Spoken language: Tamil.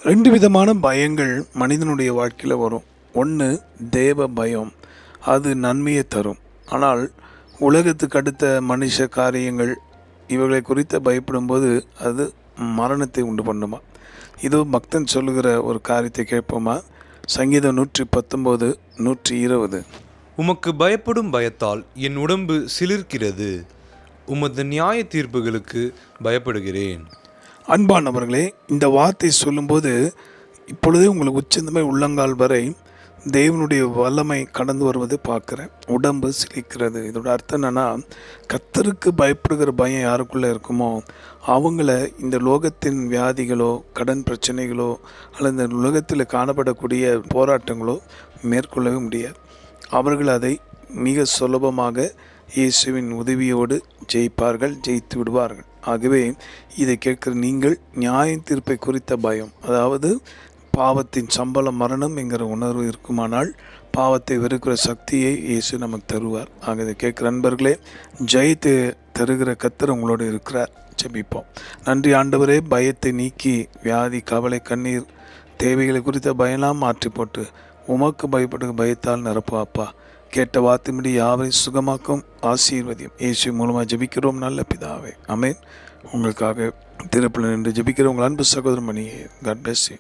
2 விதமான பயங்கள் மனிதனுடைய வாழ்க்கையில் வரும். ஒன்று தேவ பயம், அது நன்மையை தரும். ஆனால் உலகத்துக்கு அடுத்த மனுஷ காரியங்கள் இவைகளை குறித்து பயப்படும்போது அது மரணத்தை உண்டு பண்ணுமா? இதோ பக்தன் சொல்லுகிற ஒரு காரியத்தை கேட்போமா? சங்கீதம் 119 120. உமக்கு பயப்படும் பயத்தால் என் உடம்பு சிலிர்க்கிறது, உமது நியாய தீர்ப்புகளுக்கு பயப்படுகிறேன். அன்பானவர்களே, இந்த வார்த்தை சொல்லும்போது இப்பொழுதே உங்களுக்கு உச்சந்தமே உள்ளங்கால் வரை தேவனுடைய வல்லமை கடந்து வருவதை பார்க்குறேன். உடம்பு சிலிக்கிறது. இதோட அர்த்தம் என்னென்னா, கர்த்தருக்கு பயப்படுகிற பயம் யாருக்குள்ளே இருக்குமோ அவங்கள இந்த லோகத்தின் வியாதிகளோ கடன் பிரச்சனைகளோ அல்லது இந்த உலகத்தில் காணப்படக்கூடிய போராட்டங்களோ மேற்கொள்ளவே முடியாது. அவர்கள் அதை மிக சுலபமாக இயேசுவின் உதவியோடு ஜெயிப்பார்கள், ஜெயித்து விடுவார்கள். ஆகவே இதை கேட்கிற நீங்கள் நியாய தீர்ப்பை குறித்த பயம், அதாவது பாவத்தின் சம்பளம் மரணம் என்கிற உணர்வு இருக்குமானால் பாவத்தை வெறுக்கிற சக்தியை இயேசு நமக்கு தருவார். ஆக இதை கேட்குற நண்பர்களே, ஜெயத்தை தருகிற கர்த்தர் உங்களோடு இருக்கிறார். ஜெபிப்போம். நன்றி ஆண்டவரே, பயத்தை நீக்கி வியாதி கவலை கண்ணீர் தேவைகளை குறித்த பயம்லாம் மாற்றி போட்டு உமக்கு பயப்படுகிற பயத்தால் நிரப்பாப்பா. கேட்ட வார்த்தையின்படி யாவை சுகமாக்கும் ஆசீர்வதியும் இயேசு மூலமாக ஜெபிக்கிறோம் நல்ல பிதாவே, ஆமென். உங்களுக்காக திறப்பில் நின்று ஜெபிக்கிற உங்கள் அன்பு சகோதரமணியே. God bless you.